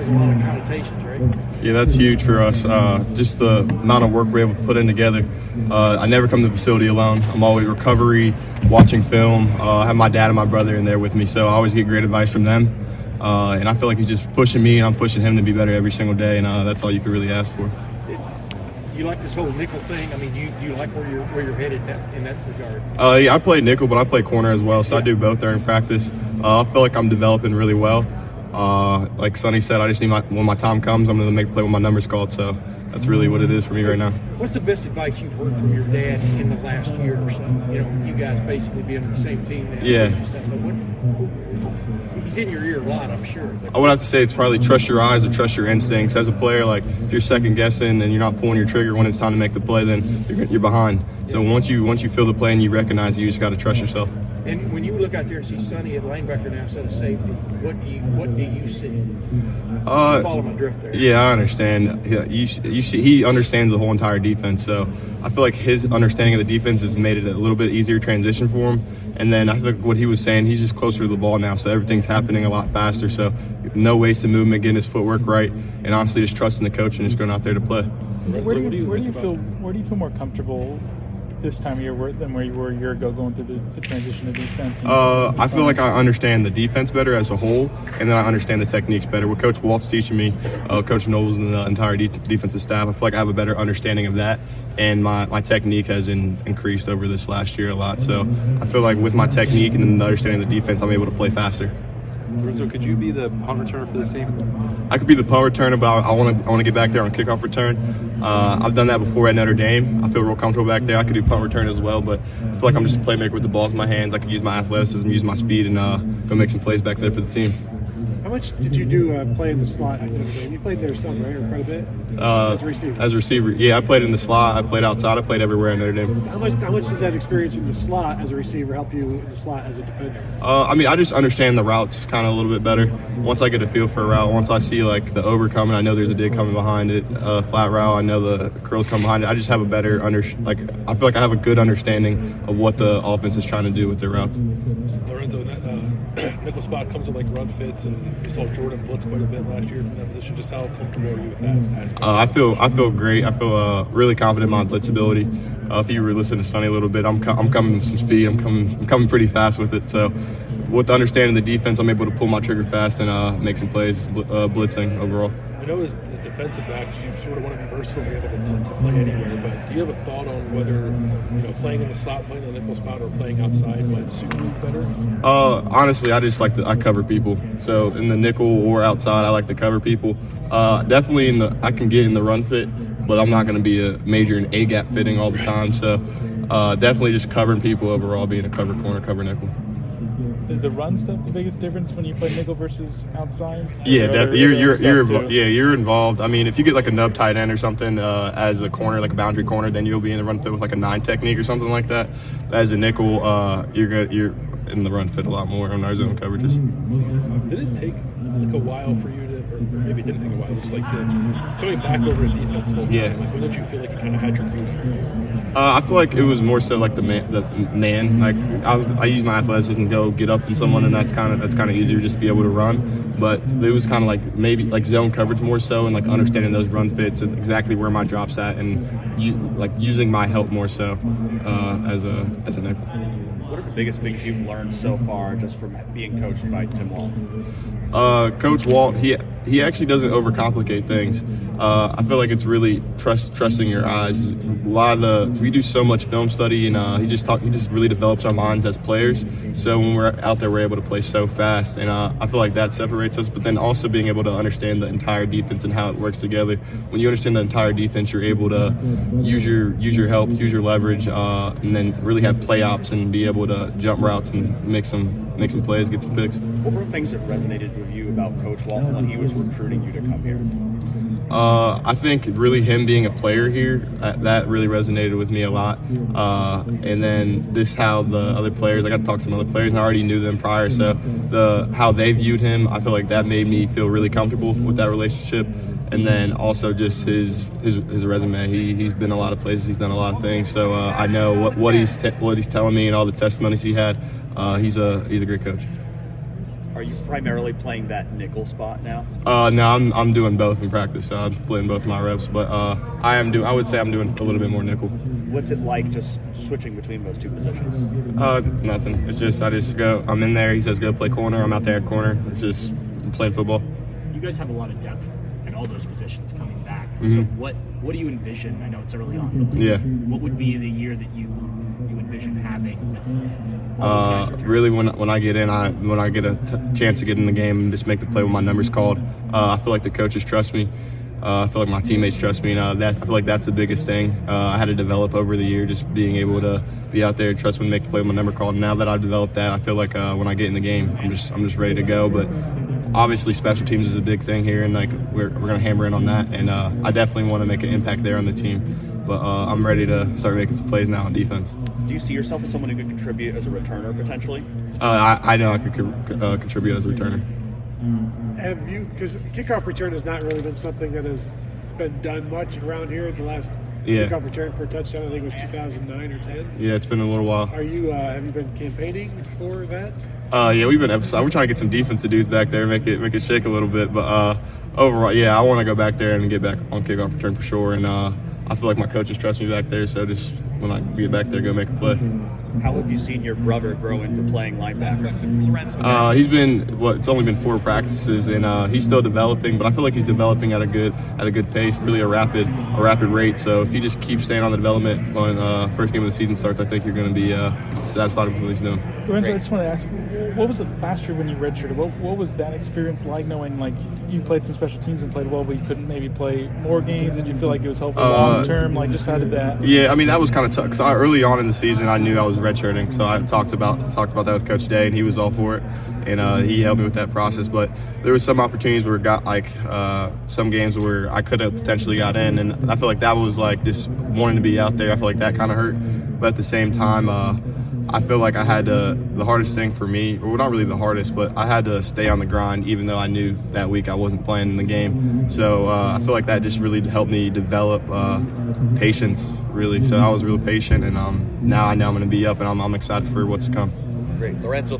has a lot of connotations, right? Yeah, that's huge for us. Just the amount of work we're able to put in together. I never come to the facility alone. I'm always recovery, watching film. I have my dad and my brother in there with me, so I always get great advice from them. And I feel like he's just pushing me, and I'm pushing him to be better every single day, and that's all you could really ask for. You like this whole nickel thing? I mean, you like where you're headed in that regard? Yeah, I play nickel, but I play corner as well, so I do both during practice. I feel like I'm developing really well. Like Sonny said, I just need when my time comes, I'm going to make the play when my number's called. So that's really what it is for me right now. What's the best advice you've heard from your dad in the last year or so? You know, with you guys basically being on the same team now. Yeah. He's in your ear a lot, I'm sure. I would have to say it's probably trust your eyes or trust your instincts. As a player, like if you're second guessing and you're not pulling your trigger when it's time to make the play, then you're behind. So once you feel the play and you recognize it, you just got to trust yourself. And when you look out there and see Sonny at linebacker now instead of safety, what do you see? Follow my drift there. Yeah, I understand. Yeah, you see, he understands the whole entire defense. So I feel like his understanding of the defense has made it a little bit easier transition for him. And then I think what he was saying, he's just closer to the ball now, so everything's happening a lot faster. So no wasted movement, getting his footwork right, and honestly just trusting the coach and just going out there to play. Where do you feel more comfortable this time of year than where you were a year ago going through the transition to defense? I feel like I understand the defense better as a whole, and then I understand the techniques better. What Coach Walt's teaching me, Coach Knowles and the entire defensive staff, I feel like I have a better understanding of that, and my technique has increased over this last year a lot. So I feel like with my technique and the understanding of the defense, I'm able to play faster. Lorenzo, could you be the punt returner for this team? I could be the punt returner, but I want to get back there on kickoff return. I've done that before at Notre Dame. I feel real comfortable back there. I could do punt return as well, but I feel like I'm just a playmaker with the ball in my hands. I could use my athleticism, use my speed, and go make some plays back there for the team. How much did you do play in the slot at Notre Dame? You played there some, right, or quite a bit? As a receiver? As a receiver, yeah. I played in the slot. I played outside. I played everywhere at Notre Dame. How much does that experience in the slot as a receiver help you in the slot as a defender? I mean, I just understand the routes kind of a little bit better. Once I get a feel for a route, once I see like the over coming, I know there's a dig coming behind it. Flat route, I know the curls come behind it. I just have a better I feel like I have a good understanding of what the offense is trying to do with their routes. Lorenzo, that nickel spot comes with like run fits, and we saw Jordan blitz quite a bit last year from that position. Just how comfortable are you with that aspect? I feel great. I feel really confident in my blitz ability. If you were listening to Sonny a little bit, I'm coming with some speed. I'm coming pretty fast with it. So with understanding the defense, I'm able to pull my trigger fast and make some plays blitzing overall. I know as defensive backs, you sort of want to be versatile and be able to play anywhere, but do you have a thought on whether playing in the slot, playing in the nickel spot, or playing outside might suit you better? Honestly, I just I cover people. So in the nickel or outside, I like to cover people. Definitely I can get in the run fit, but I'm not going to be a major in A-gap fitting all the time. So definitely just covering people overall, being a cover corner, cover nickel. Is the run stuff the biggest difference when you play nickel versus outside? Yeah, you're involved. I mean, if you get like a nub tight end or something as a corner, like a boundary corner, then you'll be in the run fit with like a 9 technique or something like that. As a nickel, you're in the run fit a lot more on our zone coverages. Did it take like a while for you to, or maybe it didn't take a while, just like coming back over a defense full time? Yeah. Like, when did you feel like you kind of had your feet? I feel like it was more so like the man. Like I use my athleticism to go get up in someone, and that's kind of easier just to be able to run. But it was kind of like maybe like zone coverage more so, and like understanding those run fits and exactly where my drop's at, and using my help more so as a nickel. What are the biggest things you've learned so far just from being coached by Tim Walt? Coach Walt, he actually doesn't overcomplicate things. I feel like it's really trusting your eyes. We do so much film study, and he just really develops our minds as players. So when we're out there, we're able to play so fast, and I feel like that separates us. But then also being able to understand the entire defense and how it works together. When you understand the entire defense, you're able to use your help, use your leverage, and then really have play ops and be able to jump routes and make some plays, get some picks. What were things that resonated with you about Coach Walt when he was recruiting you to come here? I think really him being a player here, that really resonated with me a lot. And then how the other players, I got to talk to some other players, and I already knew them prior, so how they viewed him, I feel like that made me feel really comfortable with that relationship. And then also just his resume. He's been a lot of places. He's done a lot of things. So I know what he's telling me and all the testimonies he had. He's a great coach. Are you primarily playing that nickel spot now? No, I'm doing both in practice. So I'm playing both my reps, but I would say I'm doing a little bit more nickel. What's it like just switching between those two positions? Nothing. It's just I just go. I'm in there. He says go play corner. I'm out there at corner. It's just playing football. You guys have a lot of depth in all those positions coming back. So what do you envision? I know it's early on. Yeah. What would be the year that you envision having all those guys return? Really, when I get in, when I get a chance to get in the game and just make the play when my number's called, I feel like the coaches trust me. I feel like my teammates trust me, and I feel like that's the biggest thing. I had to develop over the year, just being able to be out there and trust when make the play when my number called. And now that I've developed that, I feel like when I get in the game, I'm just ready to go. But obviously, special teams is a big thing here, and like we're gonna hammer in on that. And I definitely want to make an impact there on the team. But I'm ready to start making some plays now on defense. Do you see yourself as someone who could contribute as a returner potentially? I know I could contribute as a returner. Have you, because kickoff return has not really been something that has been done much around here. The last kickoff return for a touchdown, I think, was 2009 or 10. Yeah, it's been a little while. Are you? Have you been campaigning for that? Yeah, we've been emphasizing. We're trying to get some defensive dudes back there, make it shake a little bit. But overall, yeah, I want to go back there and get back on kickoff return for sure. And I feel like my coaches trust me back there, so just when I get back there, go make a play. How have you seen your brother grow into playing linebacker? He's been it's only been 4 practices, and he's still developing. But I feel like he's developing at a good pace, really a rapid rate. So if you just keep staying on the development when first game of the season starts, I think you're going to be satisfied with what he's doing. Lorenzo, I just want to ask, what was it last year when you redshirted? What was that experience like, knowing like you played some special teams and played well, but you couldn't maybe play more games? Did you feel like it was helpful long term? Like, just how did that? Yeah, I mean that was kind of tough because early on in the season I knew I was redshirting, so I talked about that with Coach Day, and he was all for it, and he helped me with that process. But there was some opportunities where it got some games where I could have potentially got in, and I feel like that was like just wanting to be out there. I feel like that kind of hurt, but at the same time, I feel like I had the hardest thing for me, or not really the hardest, but I had to stay on the grind even though I knew that week I wasn't playing in the game. So I feel like that just really helped me develop patience, really. So I was really patient, and now I know I'm going to be up, and I'm excited for what's to come. Great. Lorenzo.